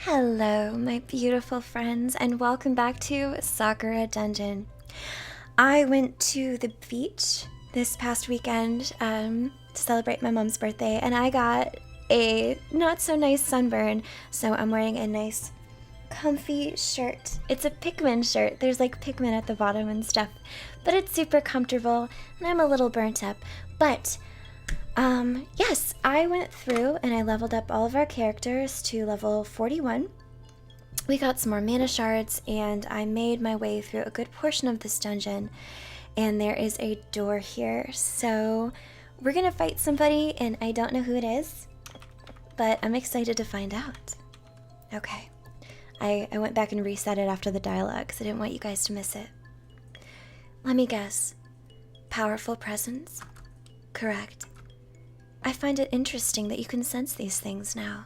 Hello, my beautiful friends, and welcome back to Sakura Dungeon. I went to the beach this past weekend to celebrate my mom's birthday, and I got a not so nice sunburn, so I'm wearing a nice comfy shirt. It's a Pikmin shirt. There's like Pikmin at the bottom and stuff, but it's super comfortable, and I'm a little burnt up, but yes, I went through and I leveled up all of our characters to level 41. We got some more mana shards, and I made my way through a good portion of this dungeon, and there is a door here. So we're gonna fight somebody, and I don't know who it is, but I'm excited to find out. Okay, I went back and reset it after the dialogue because I didn't want you guys to miss it. Let me guess. Powerful presence? Correct. I find it interesting that you can sense these things now.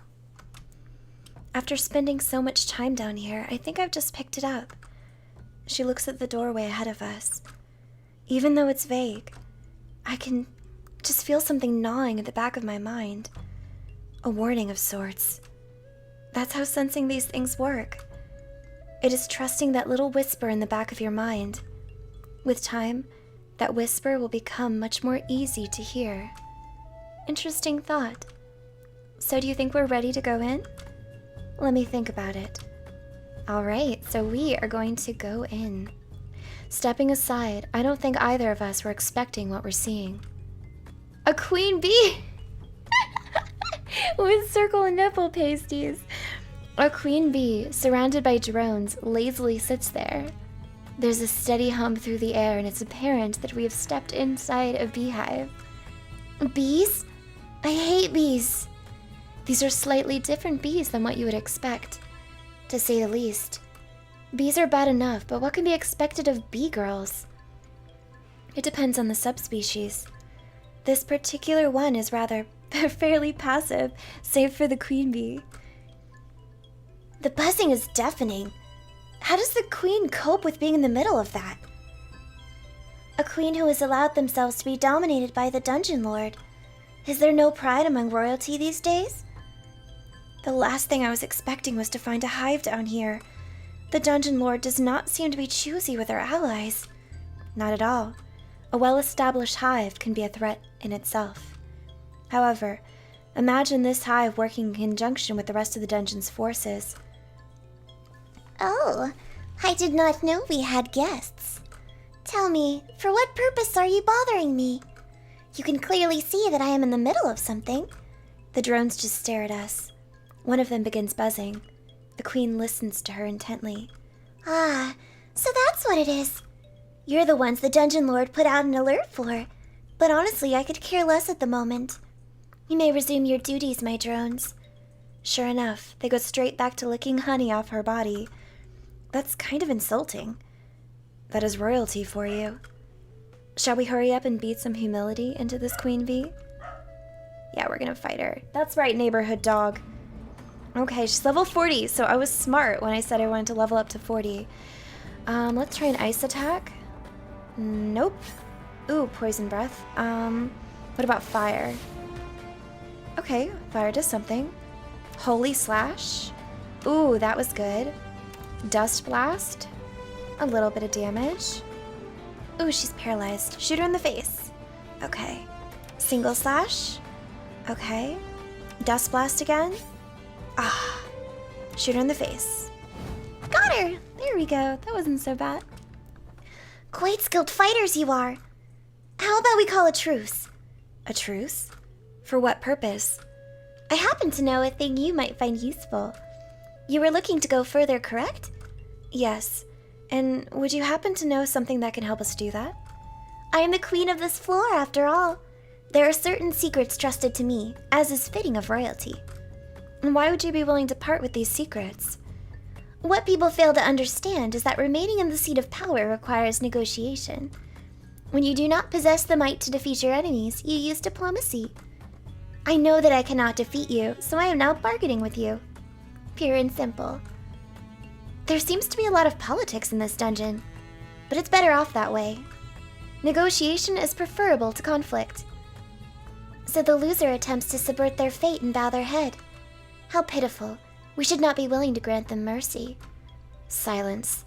After spending so much time down here, I think I've just picked it up. She looks at the doorway ahead of us. Even though it's vague, I can just feel something gnawing at the back of my mind. A warning of sorts. That's how sensing these things work. It is trusting that little whisper in the back of your mind. With time, that whisper will become much more easy to hear. Interesting thought. So do you think we're ready to go in? Let me think about it. Alright, so we are going to go in. Stepping aside, I don't think either of us were expecting what we're seeing. A queen bee! With circle and nipple pasties. A queen bee, surrounded by drones, lazily sits there. There's a steady hum through the air, and it's apparent that we have stepped inside a beehive. Bees? I hate bees. These are slightly different bees than what you would expect, to say the least. Bees are bad enough, but what can be expected of bee girls? It depends on the subspecies. This particular one is rather fairly passive, save for the queen bee. The buzzing is deafening. How does the queen cope with being in the middle of that? A queen who has allowed themselves to be dominated by the dungeon lord. Is there no pride among royalty these days? The last thing I was expecting was to find a hive down here. The dungeon lord does not seem to be choosy with our allies. Not at all. A well-established hive can be a threat in itself. However, imagine this hive working in conjunction with the rest of the dungeon's forces. Oh, I did not know we had guests. Tell me, for what purpose are you bothering me? You can clearly see that I am in the middle of something. The drones just stare at us. One of them begins buzzing. The queen listens to her intently. Ah, so that's what it is. You're the ones the dungeon lord put out an alert for. But honestly, I could care less at the moment. You may resume your duties, my drones. Sure enough, they go straight back to licking honey off her body. That's kind of insulting. That is royalty for you. Shall we hurry up and beat some humility into this queen bee? Yeah, we're gonna fight her. That's right, neighborhood dog. Okay, she's level 40, so I was smart when I said I wanted to level up to 40. Let's try an ice attack. Nope. Ooh, poison breath. What about fire? Okay, fire does something. Holy slash. Ooh, that was good. Dust blast. A little bit of damage. Ooh, she's paralyzed. Shoot her in the face. Okay. Single slash. Okay. Dust blast again. Ah. Shoot her in the face. Got her! There we go. That wasn't so bad. Quite skilled fighters you are. How about we call a truce? A truce? For what purpose? I happen to know a thing you might find useful. You were looking to go further, correct? Yes. And would you happen to know something that can help us do that? I am the queen of this floor, after all. There are certain secrets trusted to me, as is fitting of royalty. And why would you be willing to part with these secrets? What people fail to understand is that remaining in the seat of power requires negotiation. When you do not possess the might to defeat your enemies, you use diplomacy. I know that I cannot defeat you, so I am now bargaining with you. Pure and simple. There seems to be a lot of politics in this dungeon, but it's better off that way. Negotiation is preferable to conflict. So the loser attempts to subvert their fate and bow their head. How pitiful. We should not be willing to grant them mercy. Silence.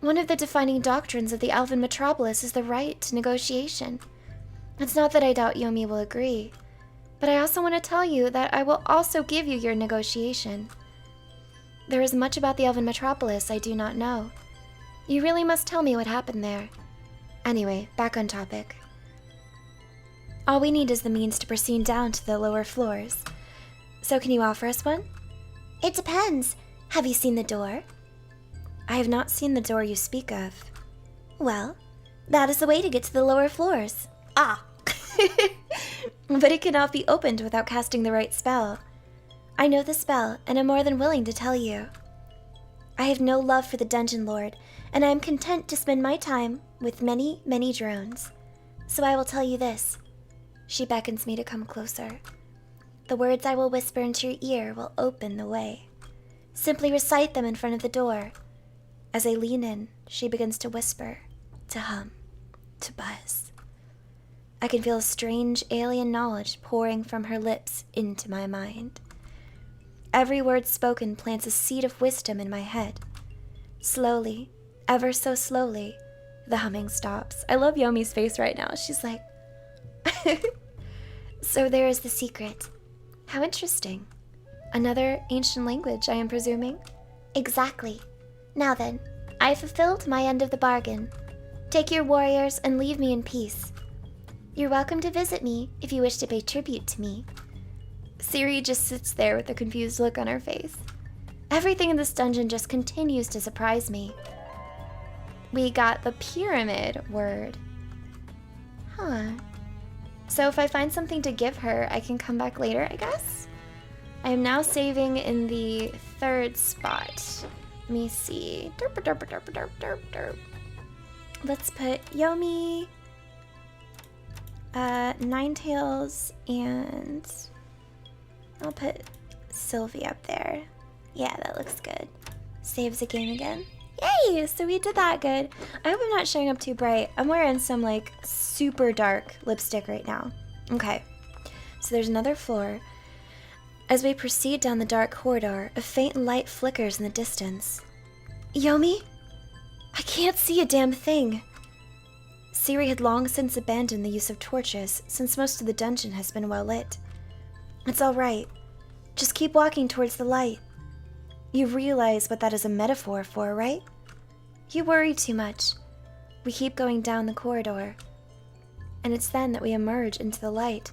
One of the defining doctrines of the Elven metropolis is the right to negotiation. It's not that I doubt Yomi will agree, but I also want to tell you that I will also give you your negotiation. There is much about the Elven metropolis I do not know. You really must tell me what happened there. Anyway, back on topic. All we need is the means to proceed down to the lower floors. So can you offer us one? It depends. Have you seen the door? I have not seen the door you speak of. Well, that is the way to get to the lower floors. Ah! But it cannot be opened without casting the right spell. I know the spell, and am more than willing to tell you. I have no love for the Dungeon Lord, and I am content to spend my time with many, many drones. So I will tell you this. She beckons me to come closer. The words I will whisper into your ear will open the way. Simply recite them in front of the door. As I lean in, she begins to whisper, to hum, to buzz. I can feel a strange alien knowledge pouring from her lips into my mind. Every word spoken plants a seed of wisdom in my head. Slowly, ever so slowly, the humming stops. I love Yomi's face right now. She's like... So there is the secret. How interesting. Another ancient language, I am presuming? Exactly. Now then, I fulfilled my end of the bargain. Take your warriors and leave me in peace. You're welcome to visit me if you wish to pay tribute to me. Siri just sits there with a confused look on her face. Everything in this dungeon just continues to surprise me. We got the pyramid word. Huh. So if I find something to give her, I can come back later, I guess? I am now saving in the 3rd spot. Let me see. Derp, derp, derp, derp, derp, derp. Let's put Yomi, Ninetales, and I'll put Sylvie up there. Yeah, that looks good. Saves the game again. Yay! So we did that good. I hope I'm not showing up too bright. I'm wearing some like super dark lipstick right now. Okay, so there's another floor. As we proceed down the dark corridor, a faint light flickers in the distance. Yomi? I can't see a damn thing. Siri had long since abandoned the use of torches, since most of the dungeon has been well lit. It's all right. Just keep walking towards the light. You realize what that is a metaphor for, right? You worry too much. We keep going down the corridor, and it's then that we emerge into the light.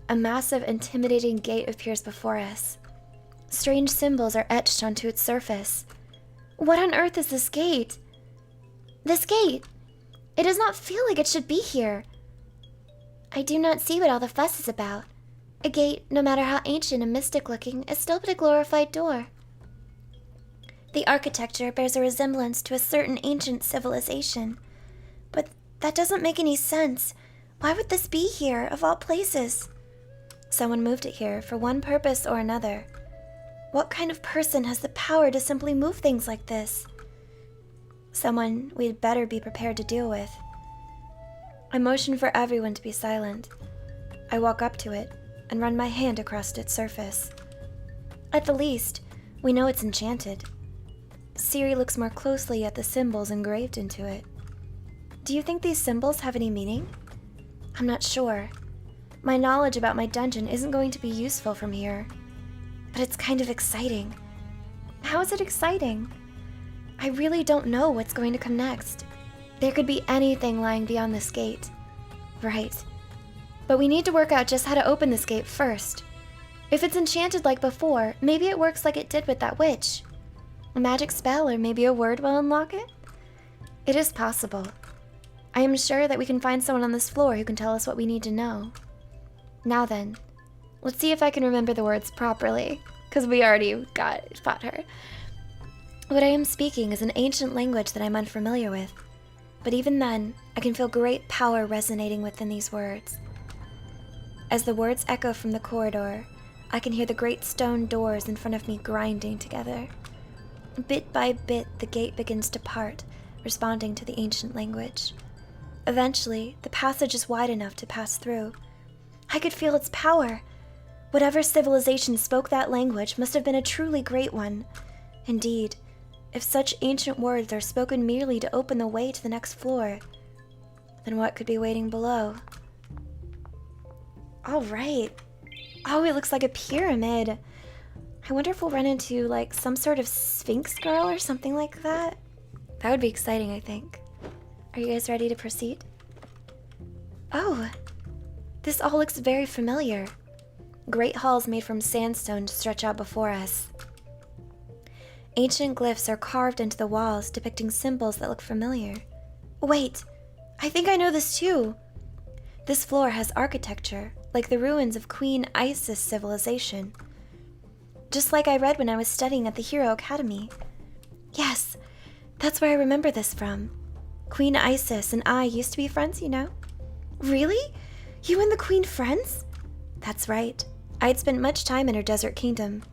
A massive, intimidating gate appears before us. Strange symbols are etched onto its surface. What on earth is this gate? This gate! It does not feel like it should be here. I do not see what all the fuss is about. A gate, no matter how ancient and mystic-looking, is still but a glorified door. The architecture bears a resemblance to a certain ancient civilization. But that doesn't make any sense. Why would this be here, of all places? Someone moved it here for one purpose or another. What kind of person has the power to simply move things like this? Someone we'd better be prepared to deal with. I motion for everyone to be silent. I walk up to it and run my hand across its surface. At the least, we know it's enchanted. Siri looks more closely at the symbols engraved into it. Do you think these symbols have any meaning? I'm not sure. My knowledge about my dungeon isn't going to be useful from here. But it's kind of exciting. How is it exciting? I really don't know what's going to come next. There could be anything lying beyond this gate. Right. But we need to work out just how to open this gate first. If it's enchanted like before, maybe it works like it did with that witch. A magic spell or maybe a word will unlock it? It is possible. I am sure that we can find someone on this floor who can tell us what we need to know. Now then, let's see if I can remember the words properly, because we already fought her. What I am speaking is an ancient language that I'm unfamiliar with, but even then, I can feel great power resonating within these words. As the words echo from the corridor, I can hear the great stone doors in front of me grinding together. Bit by bit, the gate begins to part, responding to the ancient language. Eventually, the passage is wide enough to pass through. I could feel its power. Whatever civilization spoke that language must have been a truly great one. Indeed, if such ancient words are spoken merely to open the way to the next floor, then what could be waiting below? All right. Oh, it looks like a pyramid. I wonder if we'll run into, like, some sort of Sphinx girl or something like that. That would be exciting, I think. Are you guys ready to proceed? Oh, this all looks very familiar. Great halls made from sandstone stretch out before us. Ancient glyphs are carved into the walls, depicting symbols that look familiar. Wait, I think I know this too. This floor has architecture, like the ruins of Queen Isis' civilization. Just like I read when I was studying at the Hero Academy. Yes, that's where I remember this from. Queen Isis and I used to be friends, you know. Really? You and the Queen friends? That's right. I'd spent much time in her desert kingdom.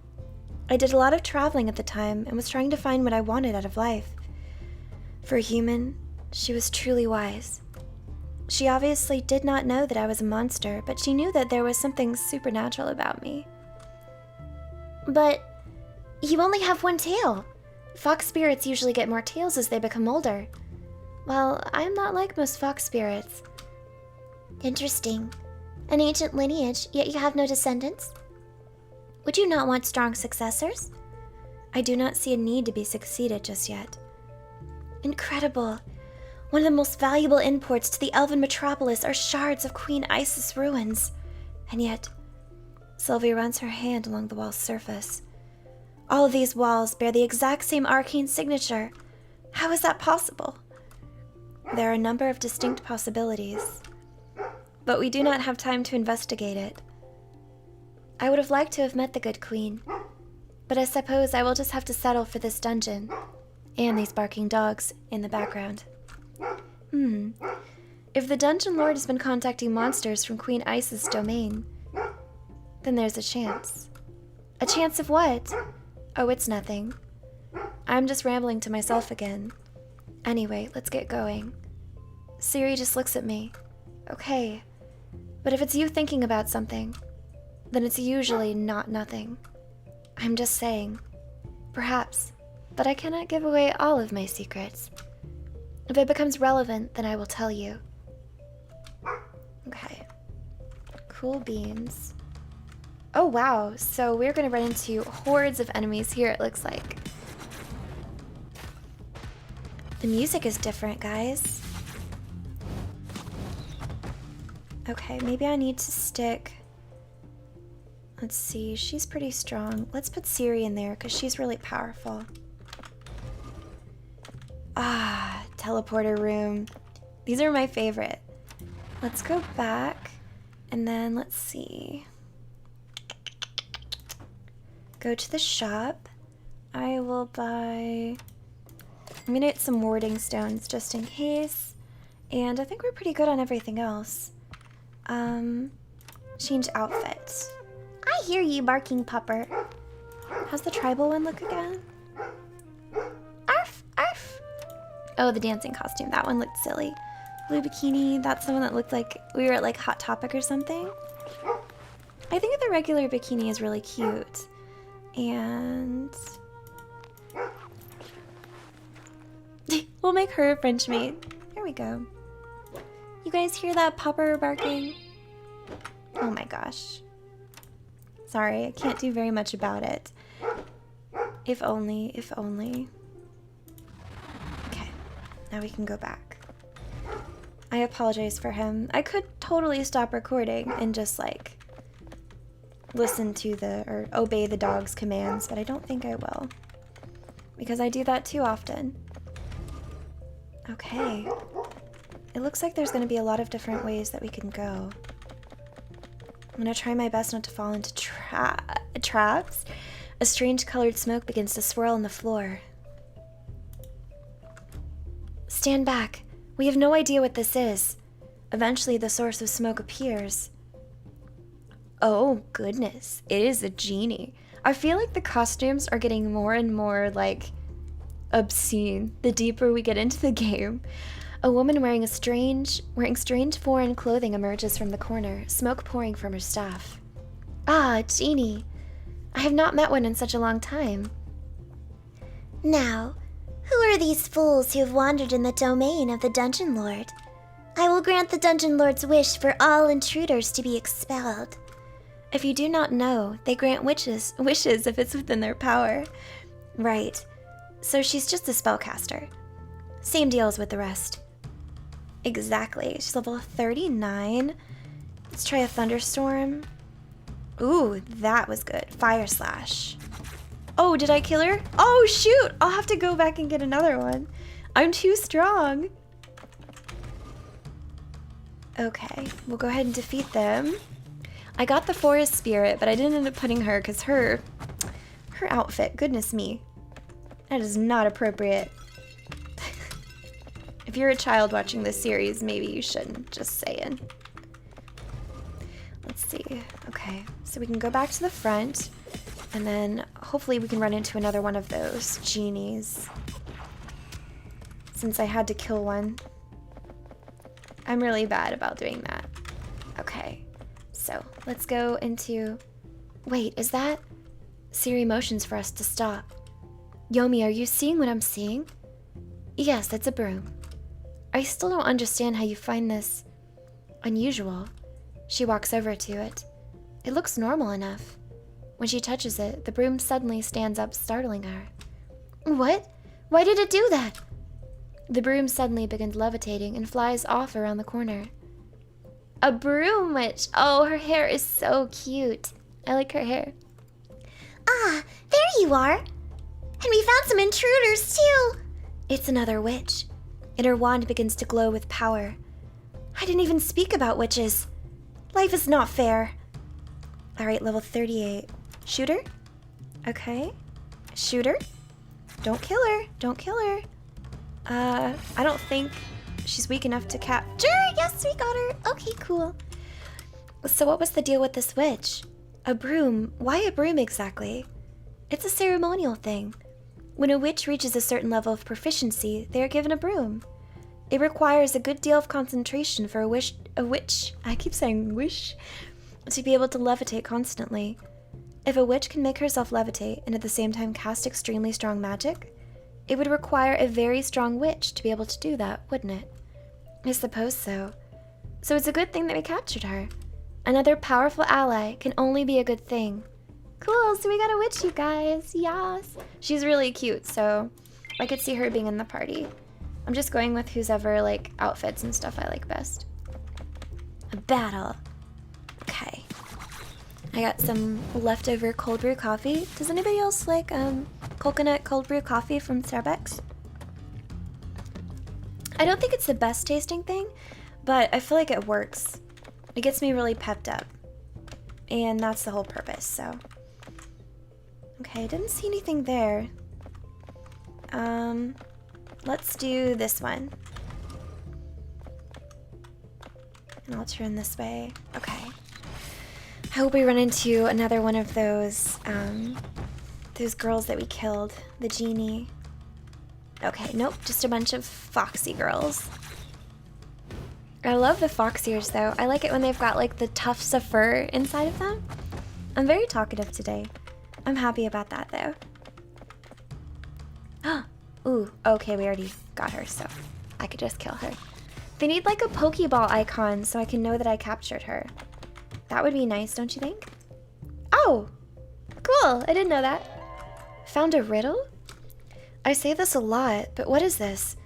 I did a lot of traveling at the time and was trying to find what I wanted out of life. For a human, she was truly wise. She obviously did not know that I was a monster, but she knew that there was something supernatural about me. But you only have one tail. Fox spirits usually get more tails as they become older. Well, I'm not like most fox spirits. Interesting. An ancient lineage, yet you have no descendants? Would you not want strong successors? I do not see a need to be succeeded just yet. Incredible. One of the most valuable imports to the elven metropolis are shards of Queen Isis' ruins. And yet, Sylvie runs her hand along the wall's surface. All of these walls bear the exact same arcane signature. How is that possible? There are a number of distinct possibilities, but we do not have time to investigate it. I would have liked to have met the good queen, but I suppose I will just have to settle for this dungeon and these barking dogs in the background. If the dungeon lord has been contacting monsters from Queen Isis' domain, then there's a chance. A chance of what? Oh, it's nothing. I'm just rambling to myself again. Anyway, let's get going. Siri just looks at me. Okay, but if it's you thinking about something, then it's usually not nothing. I'm just saying. Perhaps, but I cannot give away all of my secrets. If it becomes relevant, then I will tell you. Okay. Cool beans. Oh wow, so we're gonna run into hordes of enemies here, it looks like. The music is different, guys. Okay, maybe I need to stick... Let's see, she's pretty strong. Let's put Siri in there, because she's really powerful. Ah, teleporter room. These are my favorite. Let's go back, and then let's see. Go to the shop. I will buy... I'm gonna get some warding stones just in case. And I think we're pretty good on everything else. Change outfits. I hear you, barking pupper. How's the tribal one look again? Arf, arf. Oh, the dancing costume. That one looked silly. Blue bikini. That's the one that looked like we were at like Hot Topic or something. I think the regular bikini is really cute. And we'll make her a French maid. There we go. You guys hear that pupper barking? Oh my gosh. Sorry, I can't do very much about it. If only, if only. Okay, now we can go back. I apologize for him. I could totally stop recording and just like listen to or obey the dog's commands, but I don't think I will. Because I do that too often. Okay. It looks like there's going to be a lot of different ways that we can go. I'm going to try my best not to fall into traps. A strange colored smoke begins to swirl on the floor. Stand back. We have no idea what this is. Eventually the source of smoke appears. Oh goodness, it is a genie. I feel like the costumes are getting more and more like obscene the deeper we get into the game. A woman wearing strange foreign clothing emerges from the corner, smoke pouring from her staff. Ah, genie. I have not met one in such a long time. Now, who are these fools who have wandered in the domain of the Dungeon Lord? I will grant the Dungeon Lord's wish for all intruders to be expelled. If you do not know, they grant wishes if it's within their power. Right. So she's just a spellcaster. Same deal as with the rest. Exactly. She's level 39. Let's try a thunderstorm. Ooh, that was good. Fire slash. Oh, did I kill her? Oh, shoot! I'll have to go back and get another one. I'm too strong. Okay, we'll go ahead and defeat them. I got the forest spirit, but I didn't end up putting her because her outfit, goodness me. That is not appropriate. If you're a child watching this series, maybe you shouldn't, just saying. Let's see. Okay, so we can go back to the front, and then hopefully we can run into another one of those genies. Since I had to kill one. I'm really bad about doing that. Okay, so let's go into... Wait, is that... Siri motions for us to stop. Yomi, are you seeing what I'm seeing? Yes, it's a broom. I still don't understand how you find this unusual. She walks over to it. It looks normal enough. When she touches it, the broom suddenly stands up, startling her. What? Why did it do that? The broom suddenly begins levitating and flies off around the corner. A broom witch! Oh, her hair is so cute. I like her hair. Ah, there you are! And we found some intruders too! It's another witch, and her wand begins to glow with power. I didn't even speak about witches. Life is not fair. Alright, level 38. Shoot her? Okay. Shoot her? Don't kill her. Don't kill her. I don't think she's weak enough to capture. Yes, we got her. Okay, cool. So what was the deal with this witch? A broom? Why a broom exactly? It's a ceremonial thing. When a witch reaches a certain level of proficiency, they are given a broom. It requires a good deal of concentration for a witch, I keep saying wish, to be able to levitate constantly. If a witch can make herself levitate and at the same time cast extremely strong magic, it would require a very strong witch to be able to do that, wouldn't it? I suppose so. So it's a good thing that we captured her. Another powerful ally can only be a good thing. Cool, so we got a witch, you guys. Yes. She's really cute, so I could see her being in the party. I'm just going with whose ever, like, outfits and stuff I like best. A battle. Okay. I got some leftover cold brew coffee. Does anybody else like coconut cold brew coffee from Starbucks? I don't think it's the best tasting thing, but I feel like it works. It gets me really pepped up. And that's the whole purpose, so. Okay, I didn't see anything there. Let's do this one. And I'll turn this way. Okay. I hope we run into another one of those girls that we killed. The genie. Okay, nope, just a bunch of foxy girls. I love the fox ears though. I like it when they've got like the tufts of fur inside of them. I'm very talkative today. I'm happy about that though. Ooh, okay, we already got her, so I could just kill her. They need like a Pokeball icon so I can know that I captured her. That would be nice, don't you think? Oh, cool, I didn't know that. Found a riddle? I say this a lot, but what is this?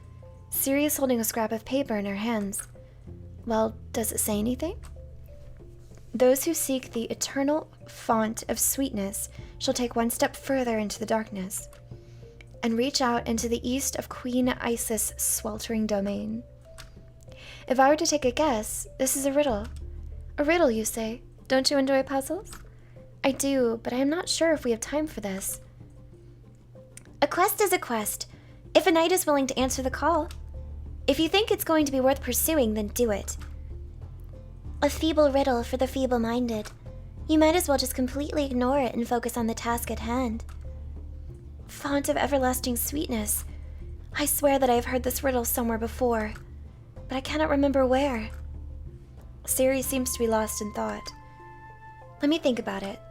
Siri is holding a scrap of paper in her hands. Well, does it say anything? Those who seek the eternal font of sweetness shall take one step further into the darkness and reach out into the east of Queen Isis' sweltering domain. If I were to take a guess, this is a riddle. A riddle, you say? Don't you enjoy puzzles? I do, but I am not sure if we have time for this. A quest is a quest, if a knight is willing to answer the call. If you think it's going to be worth pursuing, then do it. A feeble riddle for the feeble-minded. You might as well just completely ignore it and focus on the task at hand. Font of everlasting sweetness. I swear that I have heard this riddle somewhere before, but I cannot remember where. Siri seems to be lost in thought. Let me think about it.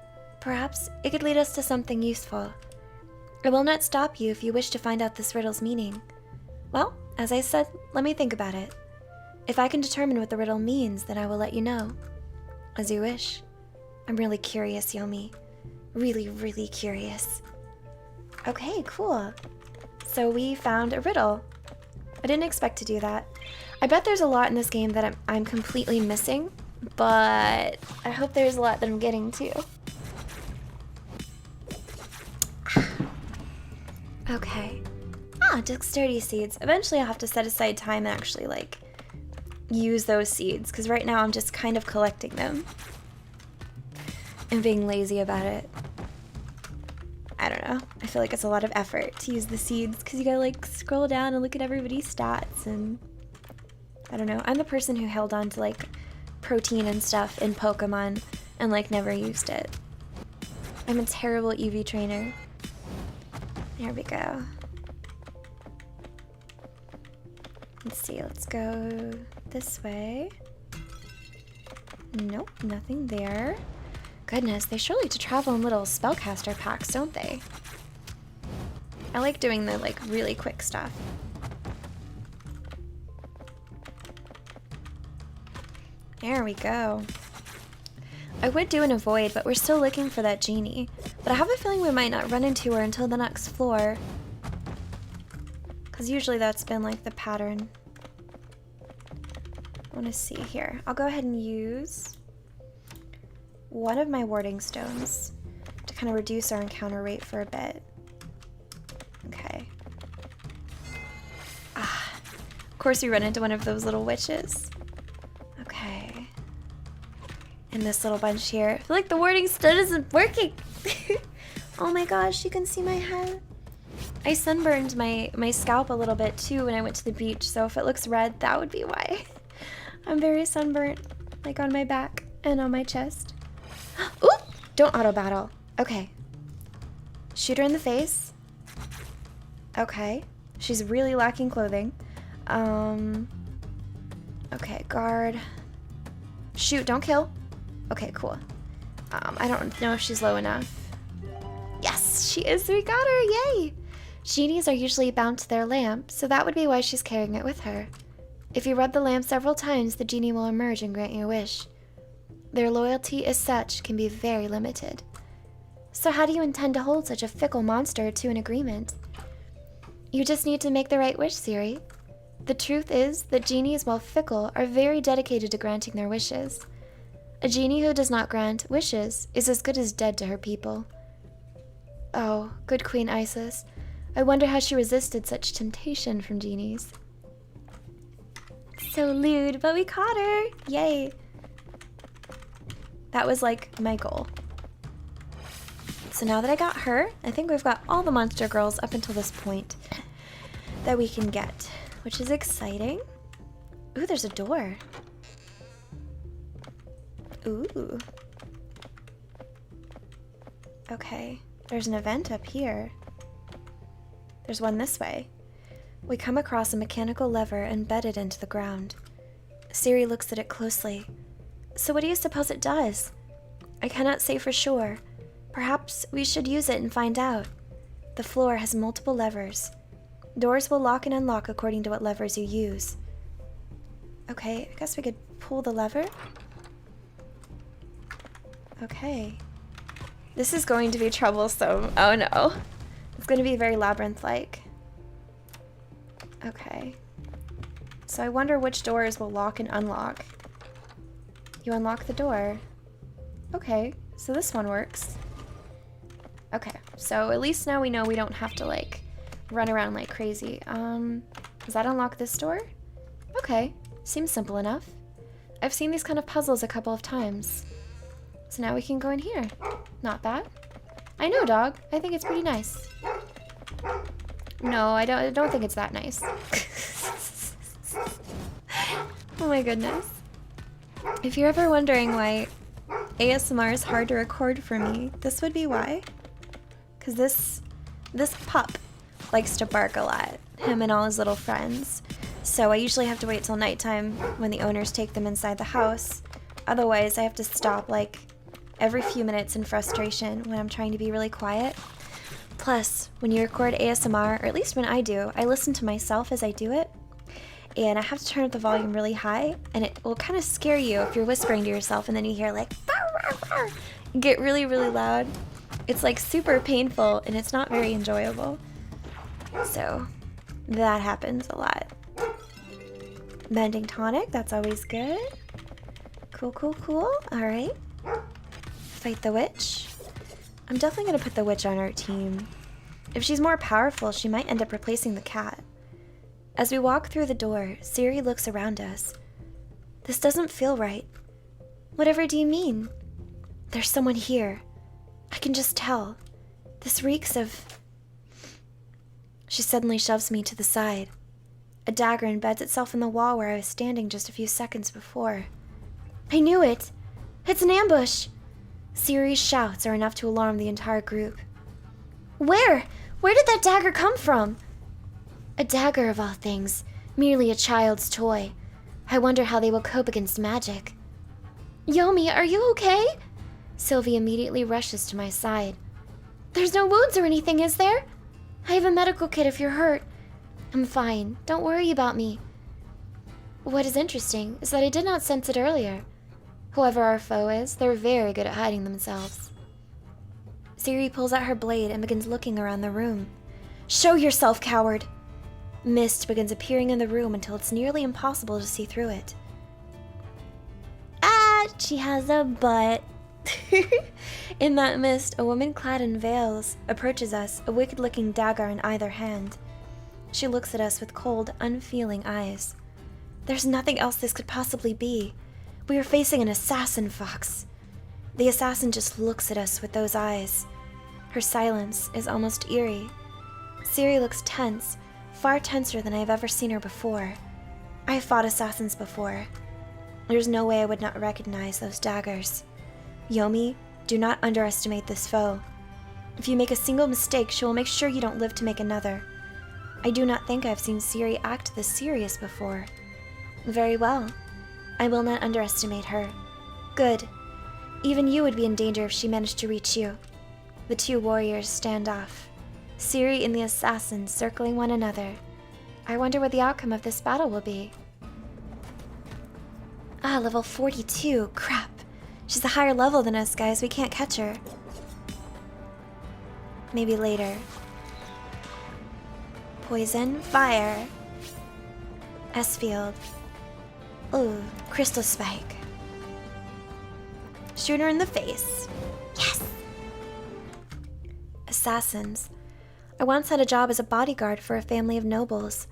Perhaps it could lead us to something useful. I will not stop you if you wish to find out this riddle's meaning. Well, as I said, let me think about it. If I can determine what the riddle means, then I will let you know. As you wish. I'm really curious, Yomi. Really, really curious. Okay, cool. So we found a riddle. I didn't expect to do that. I bet there's a lot in this game that I'm completely missing, but I hope there's a lot that I'm getting too. Okay. Dexterity seeds. Eventually I'll have to set aside time and actually like use those seeds, because right now I'm just kind of collecting them and being lazy about it. I don't know. I feel like it's a lot of effort to use the seeds because you gotta like scroll down and look at everybody's stats, and I don't know. I'm the person who held on to like protein and stuff in Pokemon and like never used it. I'm a terrible EV trainer. There we go. Let's see, let's go this way. Nope, nothing there. Goodness, they sure like to travel in little spellcaster packs, don't they? I like doing the like really quick stuff. There we go. I would do an avoid, but we're still looking for that genie. But I have a feeling we might not run into her until the next floor. Because usually that's been like the pattern. I want to see here. I'll go ahead and use one of my warding stones to kind of reduce our encounter rate for a bit. Okay. Of course we run into one of those little witches. Okay. And this little bunch here. I feel like the warding stone isn't working. Oh my gosh, you can see my head. I sunburned my scalp a little bit too when I went to the beach, so if it looks red, that would be why. I'm very sunburnt, like on my back and on my chest. Ooh! Don't auto battle. Okay. Shoot her in the face. Okay. She's really lacking clothing. Okay, guard. Shoot, don't kill. Okay, cool. I don't know if she's low enough. Yes, she is. We got her. Yay! Genies are usually bound to their lamp, so that would be why she's carrying it with her. If you rub the lamp several times, the genie will emerge and grant you a wish. Their loyalty as such can be very limited. So how do you intend to hold such a fickle monster to an agreement? You just need to make the right wish, Siri. The truth is that genies, while fickle, are very dedicated to granting their wishes. A genie who does not grant wishes is as good as dead to her people. Oh, good Queen Isis. I wonder how she resisted such temptation from genies. So lewd, but we caught her! Yay! That was like my goal. So now that I got her, I think we've got all the monster girls up until this point that we can get, which is exciting. Ooh, there's a door. Ooh. Okay, there's an event up here. There's one this way. We come across a mechanical lever embedded into the ground. Siri looks at it closely. So what do you suppose it does? I cannot say for sure. Perhaps we should use it and find out. The floor has multiple levers. Doors will lock and unlock according to what levers you use. Okay, I guess we could pull the lever. Okay. This is going to be troublesome. Oh no. It's going to be very labyrinth-like. Okay. So I wonder which doors will lock and unlock. You unlock the door. Okay, so this one works. Okay, so at least now we know we don't have to like run around like crazy. Does that unlock this door? Okay, seems simple enough. I've seen these kind of puzzles a couple of times. So now we can go in here. Not bad. I know, dog. I think it's pretty nice. No, I don't think it's that nice. Oh my goodness. If you're ever wondering why ASMR is hard to record for me, this would be why. Because this pup likes to bark a lot, him and all his little friends. So I usually have to wait till nighttime when the owners take them inside the house. Otherwise, I have to stop like every few minutes in frustration when I'm trying to be really quiet. Plus, when you record ASMR, or at least when I do, I listen to myself as I do it. And I have to turn up the volume really high, and it will kind of scare you if you're whispering to yourself and then you hear like, get really, really loud. It's like super painful and it's not very enjoyable. So that happens a lot. Bending tonic, that's always good. Cool, cool, cool. All right. Fight the witch. I'm definitely going to put the witch on our team. If she's more powerful, she might end up replacing the cat. As we walk through the door, Siri looks around us. This doesn't feel right. Whatever do you mean? There's someone here. I can just tell. This reeks of... She suddenly shoves me to the side. A dagger embeds itself in the wall where I was standing just a few seconds before. I knew it! It's an ambush! Siri's shouts are enough to alarm the entire group. Where? Where did that dagger come from? A dagger of all things, merely a child's toy. I wonder how they will cope against magic. Yomi, are you okay? Sylvie immediately rushes to my side. There's no wounds or anything, is there? I have a medical kit if you're hurt. I'm fine. Don't worry about me. What is interesting is that I did not sense it earlier. Whoever our foe is, they're very good at hiding themselves. Siri pulls out her blade and begins looking around the room. Show yourself, coward! Mist begins appearing in the room until it's nearly impossible to see through it. Ah, she has a butt. In that mist, a woman clad in veils approaches us, a wicked-looking dagger in either hand. She looks at us with cold, unfeeling eyes. There's nothing else this could possibly be. We are facing an assassin, Fox. The assassin just looks at us with those eyes. Her silence is almost eerie. Siri looks tense, far tenser than I've ever seen her before. I have fought assassins before. There's no way I would not recognize those daggers. Yomi, do not underestimate this foe. If you make a single mistake, she will make sure you don't live to make another. I do not think I've seen Siri act this serious before. Very well. I will not underestimate her. Good. Even you would be in danger if she managed to reach you. The two warriors stand off. Siri and the assassin circling one another. I wonder what the outcome of this battle will be. Ah, level 42. Crap. She's a higher level than us, guys. We can't catch her. Maybe later. Poison. Fire. S-Field. Ooh, Crystal Spike. Shoot her in the face. Yes! Assassins. I once had a job as a bodyguard for a family of nobles.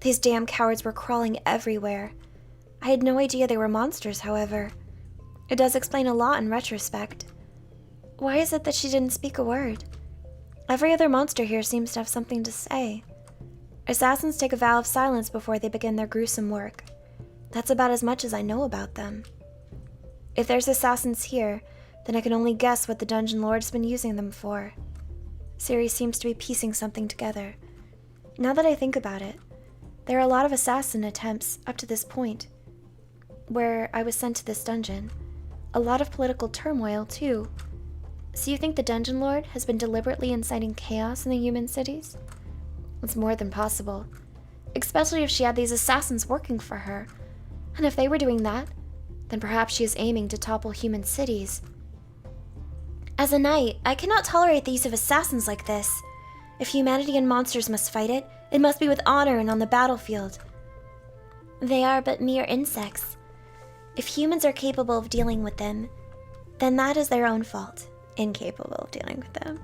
These damn cowards were crawling everywhere. I had no idea they were monsters, however. It does explain a lot in retrospect. Why is it that she didn't speak a word? Every other monster here seems to have something to say. Assassins take a vow of silence before they begin their gruesome work. That's about as much as I know about them. If there's assassins here, then I can only guess what the Dungeon Lord's been using them for. Siri seems to be piecing something together. Now that I think about it, there are a lot of assassin attempts up to this point, where I was sent to this dungeon. A lot of political turmoil, too. So you think the Dungeon Lord has been deliberately inciting chaos in the human cities? It's more than possible. Especially if she had these assassins working for her. And if they were doing that, then perhaps she is aiming to topple human cities. As a knight, I cannot tolerate the use of assassins like this. If humanity and monsters must fight it, it must be with honor and on the battlefield. They are but mere insects. If humans are capable of dealing with them, then that is their own fault. Incapable of dealing with them.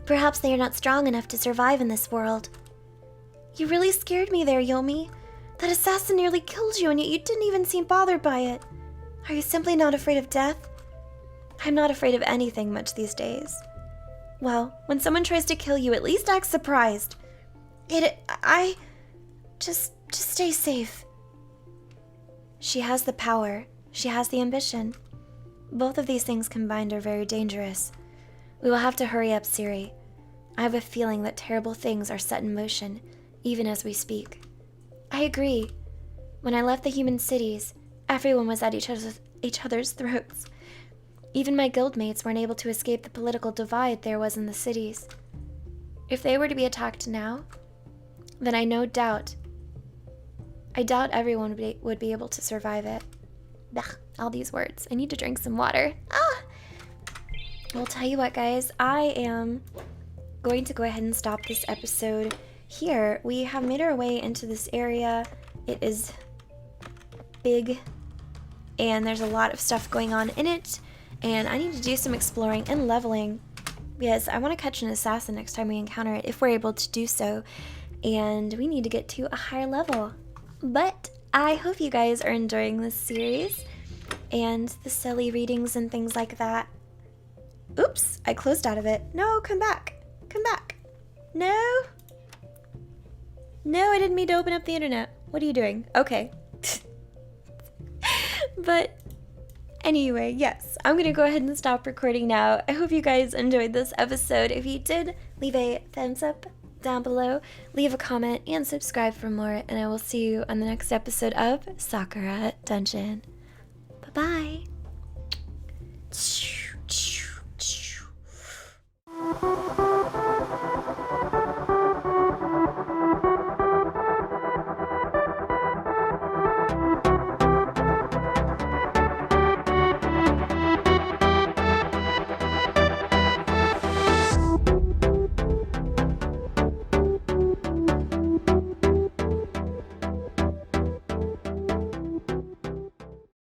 Perhaps they are not strong enough to survive in this world. You really scared me there, Yomi. That assassin nearly killed you, and yet you didn't even seem bothered by it. Are you simply not afraid of death? I'm not afraid of anything much these days. Well, when someone tries to kill you, at least act surprised. Just stay safe. She has the power. She has the ambition. Both of these things combined are very dangerous. We will have to hurry up, Siri. I have a feeling that terrible things are set in motion, even as we speak. I agree. When I left the human cities, everyone was at each other's throats. Even my guildmates weren't able to escape the political divide there was in the cities. If they were to be attacked now, then I doubt everyone would be able to survive it. Ugh, all these words. I need to drink some water. Ah! I'll tell you what, guys. I am going to go ahead and stop this episode here. We have made our way into this area. It is big, and there's a lot of stuff going on in it, and I need to do some exploring and leveling because I want to catch an assassin next time we encounter it, if we're able to do so, and we need to get to a higher level. But I hope you guys are enjoying this series and the silly readings and things like that. Oops, I closed out of it. No, come back. Come back. No. No, I didn't mean to open up the internet. What are you doing? Okay. But anyway, yes, I'm going to go ahead and stop recording now. I hope you guys enjoyed this episode. If you did, leave a thumbs up down below, leave a comment, and subscribe for more. And I will see you on the next episode of Sakura Dungeon. Bye-bye.